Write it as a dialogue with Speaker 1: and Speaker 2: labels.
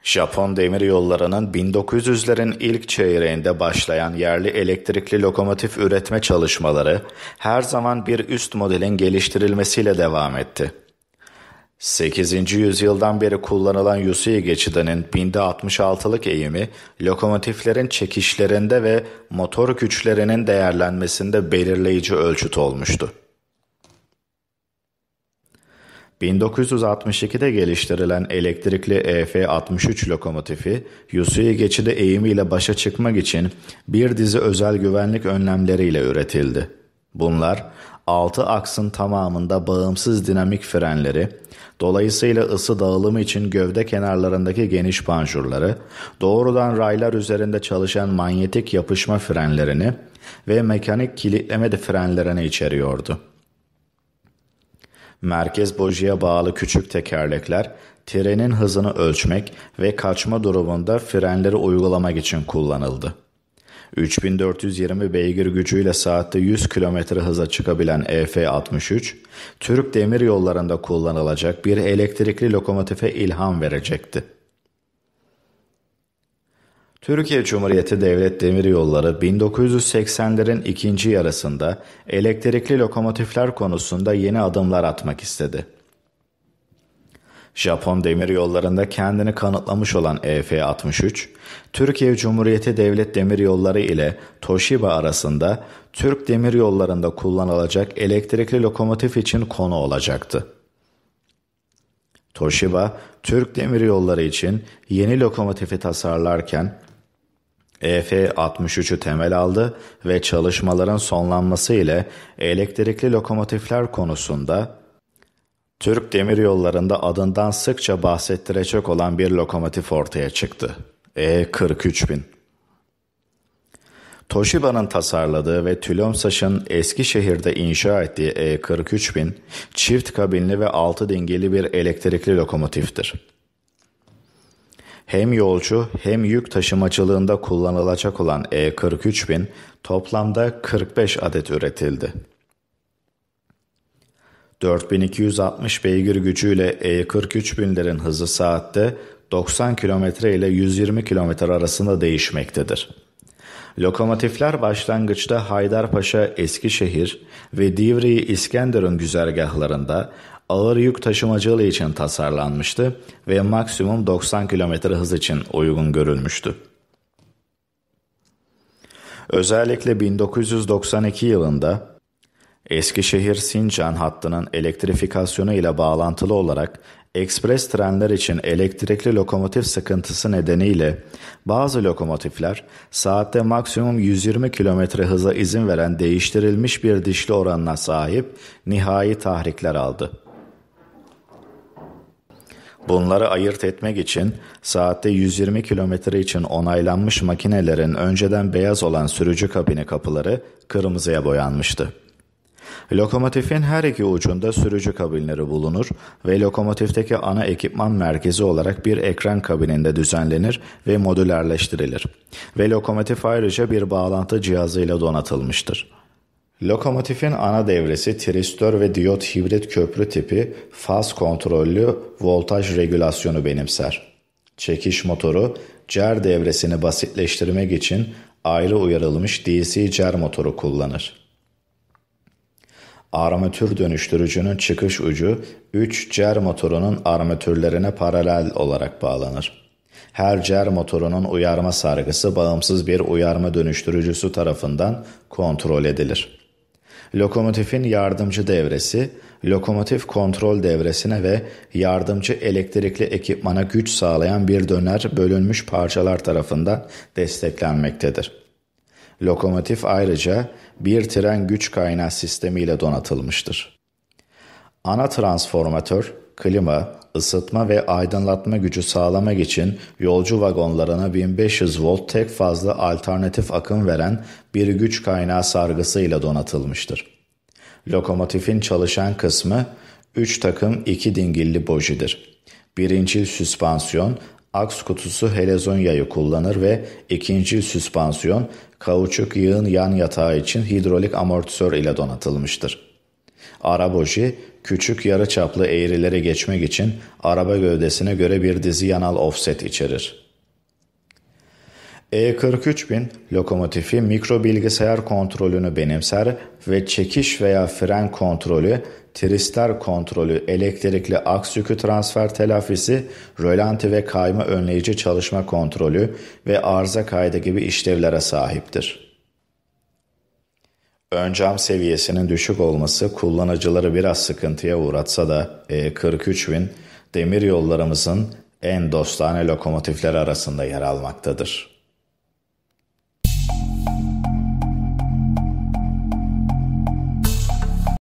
Speaker 1: Japon demiryollarının 1900'lerin ilk çeyreğinde başlayan yerli elektrikli lokomotif üretme çalışmaları her zaman bir üst modelin geliştirilmesiyle devam etti. 8. yüzyıldan beri kullanılan Yusui geçidinin binde 66'lık eğimi, lokomotiflerin çekişlerinde ve motor güçlerinin değerlenmesinde belirleyici ölçüt olmuştu. 1962'de geliştirilen elektrikli EF-63 lokomotifi, Yusui geçidi eğimiyle başa çıkmak için bir dizi özel güvenlik önlemleriyle üretildi. Bunlar, 6 aksın tamamında bağımsız dinamik frenleri, dolayısıyla ısı dağılımı için gövde kenarlarındaki geniş panjurları, doğrudan raylar üzerinde çalışan manyetik yapışma frenlerini ve mekanik kilitleme frenlerini içeriyordu. Merkez bujiye bağlı küçük tekerlekler, trenin hızını ölçmek ve kaçma durumunda frenleri uygulamak için kullanıldı. 3420 beygir gücüyle saatte 100 km hıza çıkabilen EF-63, Türk demiryollarında kullanılacak bir elektrikli lokomotife ilham verecekti. Türkiye Cumhuriyeti Devlet Demiryolları 1980'lerin ikinci yarısında elektrikli lokomotifler konusunda yeni adımlar atmak istedi. Japon demiryollarında kendini kanıtlamış olan EF-63, Türkiye Cumhuriyeti Devlet Demiryolları ile Toshiba arasında Türk demiryollarında kullanılacak elektrikli lokomotif için konu olacaktı. Toshiba, Türk demiryolları için yeni lokomotifi tasarlarken EF-63'ü temel aldı ve çalışmaların sonlanması ile elektrikli lokomotifler konusunda Türk demiryollarında adından sıkça bahsettirecek olan bir lokomotif ortaya çıktı. E-43000. Toshiba'nın tasarladığı ve TÜLOMSAŞ'ın Eskişehir'de inşa ettiği E-43000, çift kabinli ve 6 dingili bir elektrikli lokomotiftir. Hem yolcu hem yük taşımacılığında kullanılacak olan E-43000 toplamda 45 adet üretildi. 4260 beygir gücüyle E-43000'lerin hızı saatte 90 km ile 120 km arasında değişmektedir. Lokomotifler başlangıçta Haydarpaşa, Eskişehir ve Divriği İskenderun güzergahlarında ağır yük taşımacılığı için tasarlanmıştı ve maksimum 90 km hız için uygun görülmüştü. Özellikle 1992 yılında Eskişehir-Sincan hattının elektrifikasyonu ile bağlantılı olarak ekspres trenler için elektrikli lokomotif sıkıntısı nedeniyle bazı lokomotifler saatte maksimum 120 km hıza izin veren değiştirilmiş bir dişli oranına sahip nihai tahrikler aldı. Bunları ayırt etmek için saatte 120 km için onaylanmış makinelerin önceden beyaz olan sürücü kabini kapıları kırmızıya boyanmıştı. Lokomotifin her iki ucunda sürücü kabinleri bulunur ve lokomotifteki ana ekipman merkezi olarak bir ekran kabininde düzenlenir ve modülerleştirilir ve lokomotif ayrıca bir bağlantı cihazıyla donatılmıştır. Lokomotifin ana devresi tristör ve diyot hibrit köprü tipi faz kontrollü voltaj regülasyonu benimser. Çekiş motoru, cer devresini basitleştirmek için ayrı uyarılmış DC cer motoru kullanır. Armatür dönüştürücünün çıkış ucu 3 cer motorunun armatürlerine paralel olarak bağlanır. Her cer motorunun uyarma sargısı bağımsız bir uyarma dönüştürücüsü tarafından kontrol edilir. Lokomotifin yardımcı devresi, lokomotif kontrol devresine ve yardımcı elektrikli ekipmana güç sağlayan bir döner bölünmüş parçalar tarafından desteklenmektedir. Lokomotif ayrıca bir tren güç kaynağı sistemiyle donatılmıştır. Ana transformatör, klima, ısıtma ve aydınlatma gücü sağlamak için yolcu vagonlarına 1500 volt tek fazlı alternatif akım veren bir güç kaynağı sargısıyla donatılmıştır. Lokomotifin çalışan kısmı 3 takım 2 dingilli bujidir. Birincil süspansiyon, aks kutusu helezon yayı kullanır ve ikincil süspansiyon, kauçuk yığın yan yatağı için hidrolik amortisör ile donatılmıştır. Arabuji, küçük yarıçaplı eğrileri geçmek için araba gövdesine göre bir dizi yanal offset içerir. E43000 lokomotifi mikro bilgisayar kontrolünü benimser ve çekiş veya fren kontrolü, trister kontrolü, elektrikli aks yükü transfer telafisi, rölanti ve kayma önleyici çalışma kontrolü ve arıza kaydı gibi işlevlere sahiptir. Ön cam seviyesinin düşük olması kullanıcıları biraz sıkıntıya uğratsa da E43000 demir yollarımızın en dostane lokomotifler arasında yer almaktadır.